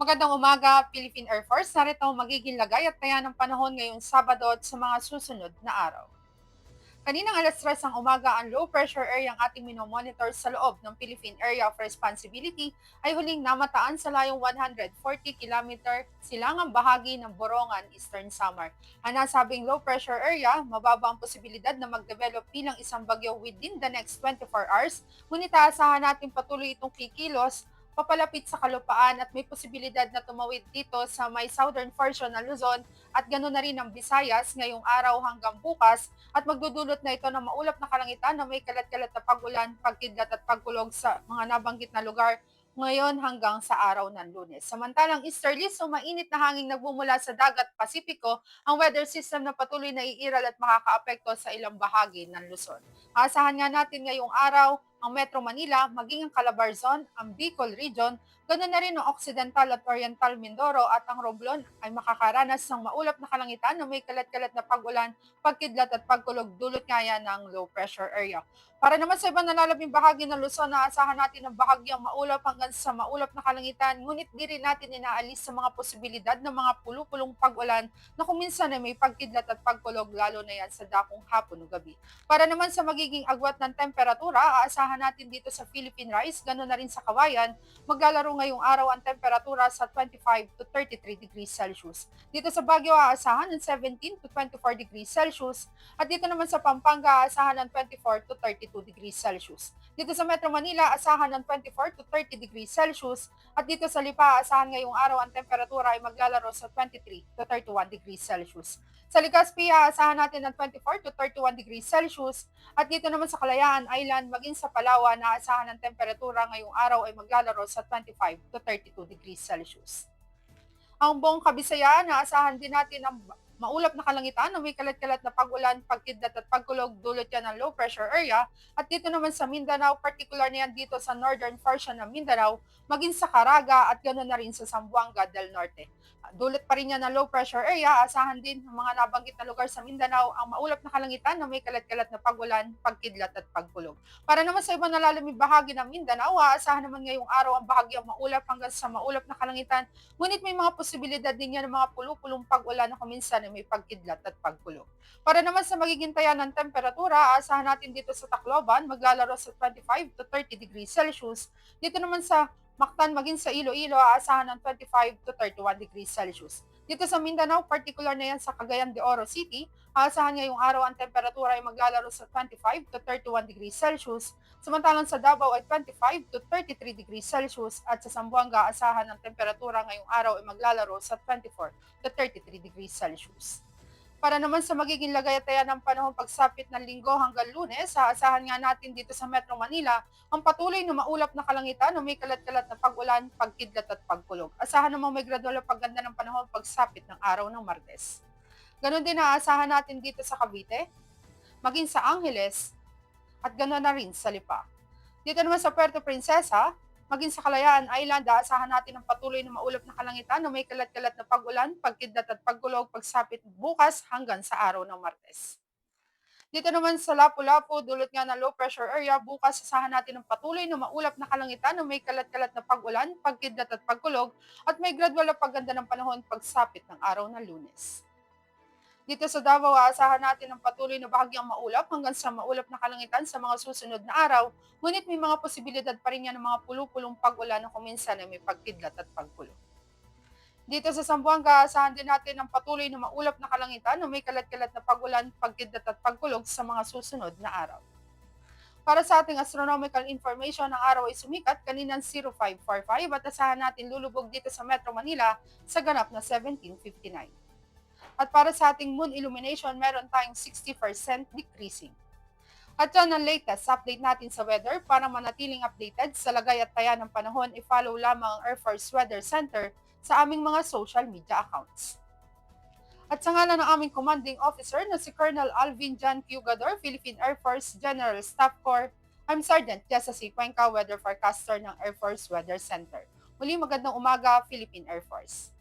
Magandang umaga, Philippine Air Force. Narito ang magiging lagay at taya ng panahon ngayong Sabado at sa mga susunod na araw. Kaninang alas 3 ng umaga ang low pressure area ang ating minomonitor sa loob ng Philippine Area of Responsibility ay huling namataan sa layong 140 km silangang bahagi ng Borongan, Eastern Samar. Ang nasabing low pressure area, mababa ang posibilidad na mag-develop bilang isang bagyo within the next 24 hours, ngunit aasahan natin patuloy itong kikilos papalapit sa kalupaan at may posibilidad na tumawid dito sa may southern portion ng Luzon at ganoon na rin ang Visayas ngayong araw hanggang bukas at magdudulot na ito ng maulap na kalangitan na may kalat-kalat na pag-ulan, pagkidlat at pagkulog sa mga nabanggit na lugar ngayon hanggang sa araw ng Lunes. Samantalang easterly, so mainit na hangin nagmumula sa dagat Pasipiko, ang weather system na patuloy na iiral at makakaapekto sa ilang bahagi ng Luzon. Asahan nga natin ngayong araw ang Metro Manila, maging ang Calabarzon, ang Bicol Region, ganoon na rin ang Occidental at Oriental Mindoro at ang Romblon ay makakaranas ng maulap na kalangitan na may kalat-kalat na pag-ulan, pagkidlat at pagkulog dulot nga yan ng low pressure area. Para naman sa ibang nalalabing bahagi ng Luzon, naasahan natin ang bahagyang maulap hanggang sa maulap na kalangitan, ngunit di rin natin inaalis sa mga posibilidad ng mga pulupulong pag-ulan na kung minsan ay may pagkidlat at pagkulog lalo na yan sa dakong hapon o gabi. Para naman sa magiging agwat ng temperatura, aasahan natin dito sa Philippine Rise, ganoon na rin sa Kawayan, maglalaro ngayong araw ang temperatura sa 25 to 33 degrees Celsius. Dito sa Baguio, aasahan ng 17 to 24 degrees Celsius. At dito naman sa Pampanga, aasahan ng 24 to 32 degrees Celsius. Dito sa Metro Manila, asahan ng 24 to 30 degrees Celsius. At dito sa Lipa, asahan ngayong araw ang temperatura ay maglalaro sa 23 to 31 degrees Celsius. Sa Legazpi, aasahan natin ng 24 to 31 degrees Celsius. At dito naman sa Kalayaan Island, maging sa Palawan, naasahan ng temperatura ngayong araw ay maglalaro sa 25 to 32 degrees Celsius. Ang buong Kabisayaan, naasahan din natin ang maulap na kalangitan na may kalat-kalat na pag-ulan, pagkidlat at pagkulog dulot yan ng low pressure area. At dito naman sa Mindanao, particular na yan dito sa northern portion ng Mindanao, maging sa Caraga at ganoon na rin sa Zamboanga del Norte. Dulot pa rin yan ng low pressure area, asahan din ng mga nabanggit na lugar sa Mindanao ang maulap na kalangitan na may kalat-kalat na pag-ulan, pagkidlat at pagkulog. Para naman sa ibang nalalamig bahagi ng Mindanao, aasahan naman ngayong araw ang bahagyang maulap hanggang sa maulap na kalangitan. Ngunit may mga posibilidad din yan ng mga pulupulong pag-ulan na kuminsan ay may pagkidlat at pagkulog. Para naman sa magiging taya ng temperatura, aasahan natin dito sa Tacloban, maglalaro sa 25 to 30 degrees Celsius. Dito naman sa Mactan, maging sa Iloilo, aasahan ng 25 to 31 degrees Celsius. Dito sa Mindanao, particular na yan sa Cagayan de Oro City, aasahan ngayong araw ang temperatura ay maglalaro sa 25 to 31 degrees Celsius. Samantalang sa Davao ay 25 to 33 degrees Celsius at sa Zamboanga asahan ng temperatura ngayong araw ay maglalaro sa 24 to 33 degrees Celsius. Para naman sa magiging lagay at taya ng panahon pagsapit ng Linggo hanggang Lunes, aasahan nga natin dito sa Metro Manila ang patuloy na maulap na kalangitan o may kalat-kalat na pag-ulan, pagkidlat at pagkulog. Asahan namang may gradual na pagganda ng panahon pagsapit ng araw ng Martes. Ganon din aasahan natin dito sa Cavite, maging sa Angeles, at gano'n na rin sa Lipa. Dito naman sa Puerto Princesa, maging sa Kalayaan Island, aasahan natin ang patuloy na maulap na kalangitan na may kalat-kalat na pag-ulan, pagkidlat at pagkulog pagsapit bukas hanggang sa araw ng Martes. Dito naman sa Lapu-Lapu, dulot nga ng low pressure area, bukas asahan natin ang patuloy na maulap na kalangitan na may kalat-kalat na pag-ulan, pagkidlat at pagkulog at may gradual na pagganda ng panahon pagsapit ng araw ng Lunes. Dito sa Davao, aasahan natin ang patuloy na bahagyang maulap hanggang sa maulap na kalangitan sa mga susunod na araw, ngunit may mga posibilidad pa rin yan ng mga pulupulong pag-ulan na kuminsan ay may pagkidlat at pagkulog. Dito sa Zamboanga, aasahan din natin ang patuloy na maulap na kalangitan na may kalat-kalat na pag-ulan, pagkidlat at pagkulog sa mga susunod na araw. Para sa ating astronomical information, ang araw ay sumikat kaninang 0545 at asahan natin lulubog dito sa Metro Manila sa ganap na 1759. At para sa ating moon illumination, meron tayong 60% decreasing. At yan ang latest update natin sa weather. Para manatiling updated sa lagay at taya ng panahon, i-follow lamang ang Air Force Weather Center sa aming mga social media accounts. At sa ngalan ng aming commanding officer na si Colonel Alvin John Cugador, Philippine Air Force General Staff Corps, I'm Sergeant Jessa C. Cuenca, Weather Forecaster ng Air Force Weather Center. Muli magandang umaga, Philippine Air Force.